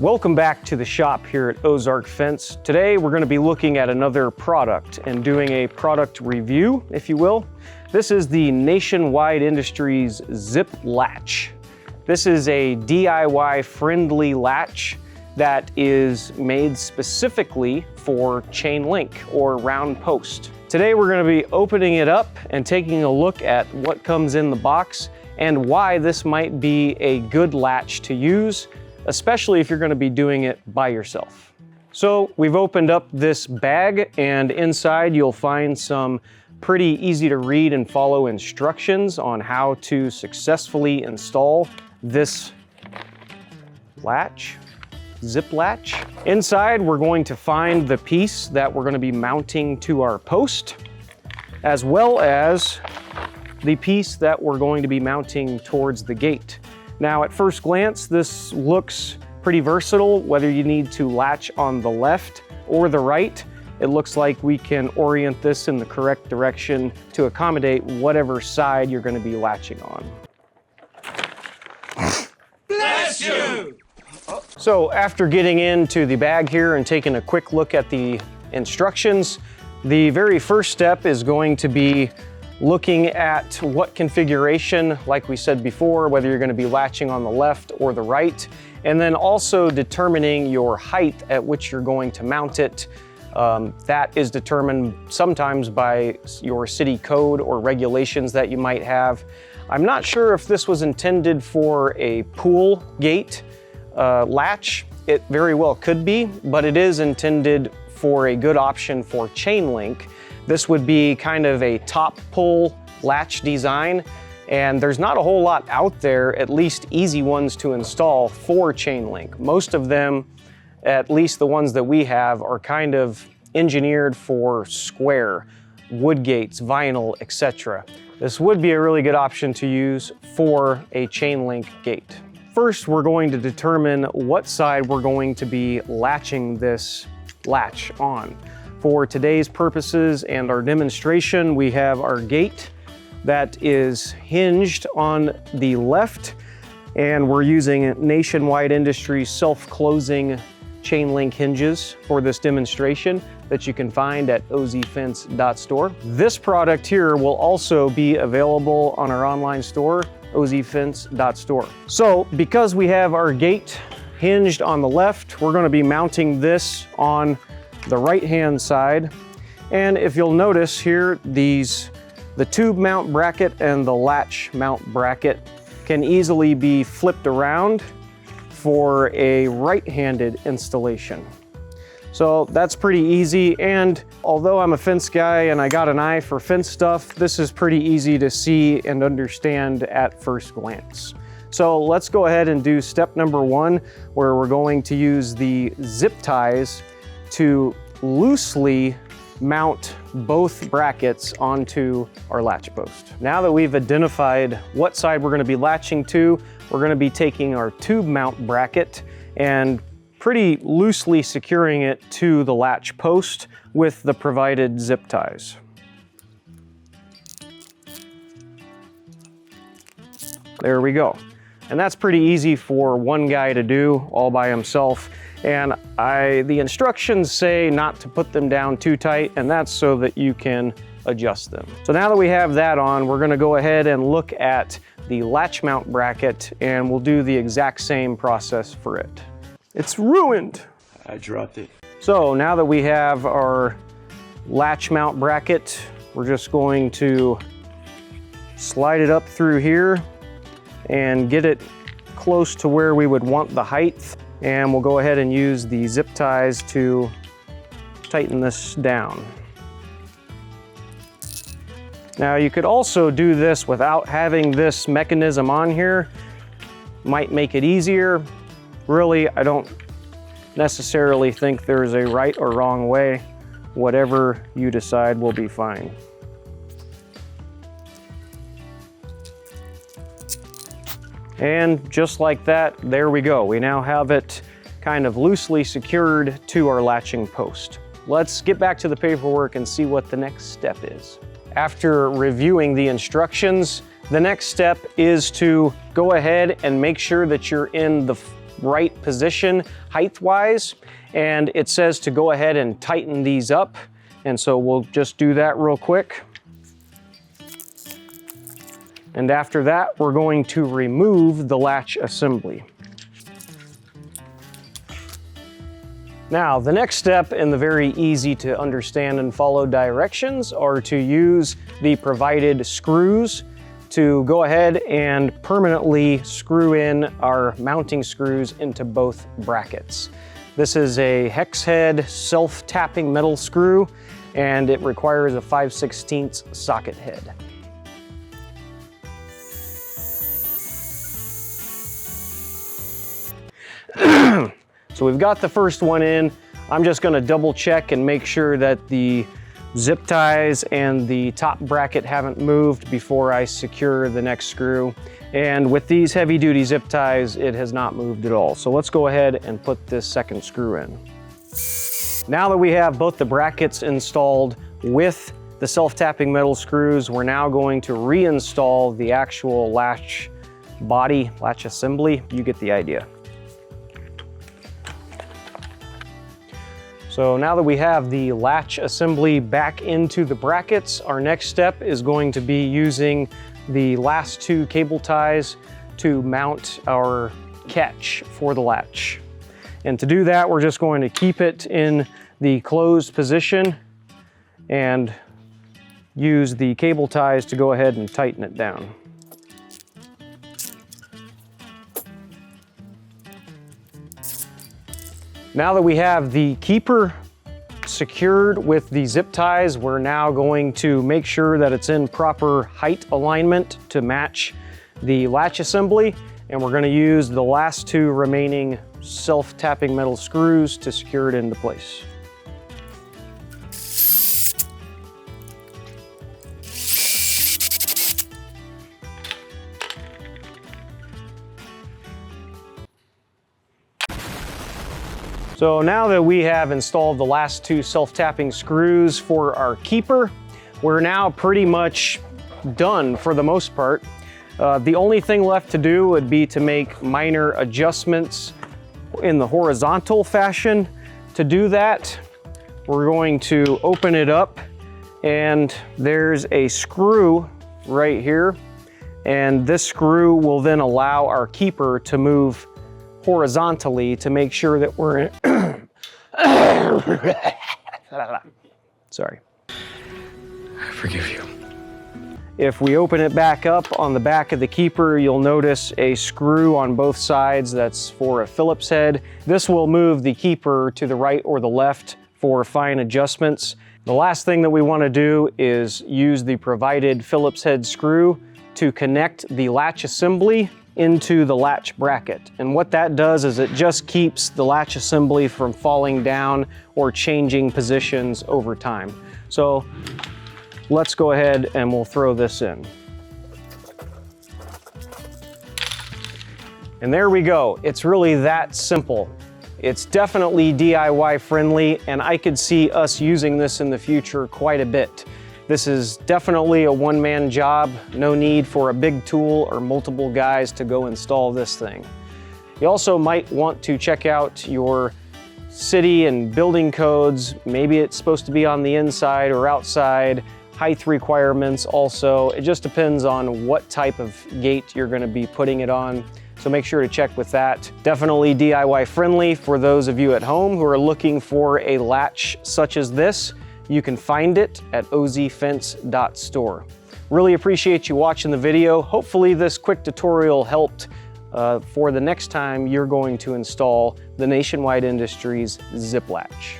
Welcome back to the shop here at Ozark Fence. Today we're going to be looking at another product and doing a product review, if you will. This is the Nationwide Industries Zip Latch. This is a DIY friendly latch that is made specifically for chain link or round post. Today we're going to be opening it up and taking a look at what comes in the box and why this might be a good latch to use, especially if you're going to be doing it by yourself. So we've opened up this bag, and inside you'll find some pretty easy to read and follow instructions on how to successfully install this latch, zip latch. Inside we're going to find the piece that we're going to be mounting to our post, as well as the piece that we're going to be mounting towards the gate. Now, at first glance, this looks pretty versatile, whether you need to latch on the left or the right. It looks like we can orient this in the correct direction to accommodate whatever side you're going to be latching on. Bless you! So after getting into the bag here and taking a quick look at the instructions, the very first step is going to be looking at what configuration, like we said before, whether you're going to be latching on the left or the right, and then also determining your height at which you're going to mount it. That is determined sometimes by your city code or regulations that you might have. I'm not sure if this was intended for a pool gate latch. It very well could be, but it is intended for a good option for chain link. This would be kind of a top pull latch design, and there's not a whole lot out there, at least easy ones to install for chain link. Most of them, at least the ones that we have, are kind of engineered for square, wood gates, vinyl, etc. This would be a really good option to use for a chain link gate. First, we're going to determine what side we're going to be latching this latch on. For today's purposes and our demonstration, we have our gate that is hinged on the left, and we're using Nationwide Industries self-closing chain link hinges for this demonstration that you can find at ozfence.store. This product here will also be available on our online store, ozfence.store. So because we have our gate hinged on the left, we're going to be mounting this on the right-hand side. And if you'll notice here, the tube mount bracket and the latch mount bracket can easily be flipped around for a right-handed installation. So that's pretty easy, and although I'm a fence guy and I got an eye for fence stuff, this is pretty easy to see and understand at first glance. So let's go ahead and do step number one, where we're going to use the zip ties to loosely mount both brackets onto our latch post. Now that we've identified what side we're going to be latching to, we're going to be taking our tube mount bracket and pretty loosely securing it to the latch post with the provided zip ties. There we go. And that's pretty easy for one guy to do all by himself. And the instructions say not to put them down too tight, and that's so that you can adjust them. So now that we have that on, we're going to go ahead and look at the latch mount bracket, and we'll do the exact same process for it. It's ruined. I dropped it. So now that we have our latch mount bracket, we're just going to slide it up through here and get it close to where we would want the height. And we'll go ahead and use the zip ties to tighten this down. Now you could also do this without having this mechanism on here. Might make it easier. Really, I don't necessarily think there's a right or wrong way. Whatever you decide will be fine. And just like that, there we go. We now have it kind of loosely secured to our latching post. Let's get back to the paperwork and see what the next step is. After reviewing the instructions, the next step is to go ahead and make sure that you're in right position height-wise, and it says to go ahead and tighten these up. And so we'll just do that real quick. And after that, we're going to remove the latch assembly. Now, the next step in the very easy to understand and follow directions are to use the provided screws to go ahead and permanently screw in our mounting screws into both brackets. This is a hex head self-tapping metal screw, and it requires a 5/16 socket head. So we've got the first one in. I'm just gonna double check and make sure that the zip ties and the top bracket haven't moved before I secure the next screw. And with these heavy duty zip ties, it has not moved at all. So let's go ahead and put this second screw in. Now that we have both the brackets installed with the self-tapping metal screws, we're now going to reinstall the actual latch body, latch assembly. You get the idea. So now that we have the latch assembly back into the brackets, our next step is going to be using the last two cable ties to mount our catch for the latch. And to do that, we're just going to keep it in the closed position and use the cable ties to go ahead and tighten it down. Now that we have the keeper secured with the zip ties, we're now going to make sure that it's in proper height alignment to match the latch assembly. And we're going to use the last two remaining self-tapping metal screws to secure it into place. So now that we have installed the last two self-tapping screws for our keeper, we're now pretty much done for the most part. The only thing left to do would be to make minor adjustments in the horizontal fashion. To do that, we're going to open it up, and there's a screw right here. And this screw will then allow our keeper to move horizontally to make sure that we're in. Sorry. I forgive you. If we open it back up on the back of the keeper, you'll notice a screw on both sides that's for a Phillips head. This will move the keeper to the right or the left for fine adjustments. The last thing that we want to do is use the provided Phillips head screw to connect the latch assembly into the latch bracket. And what that does is it just keeps the latch assembly from falling down or changing positions over time. So let's go ahead and we'll throw this in. And there we go. It's really that simple. It's definitely DIY friendly, and I could see us using this in the future quite a bit. This is definitely a one-man job. No need for a big tool or multiple guys to go install this thing. You also might want to check out your city and building codes. Maybe it's supposed to be on the inside or outside. Height requirements also. It just depends on what type of gate you're going to be putting it on. So make sure to check with that. Definitely DIY friendly for those of you at home who are looking for a latch such as this. You can find it at ozfence.store. Really appreciate you watching the video. Hopefully this quick tutorial helped for the next time you're going to install the Nationwide Industries Zip Latch.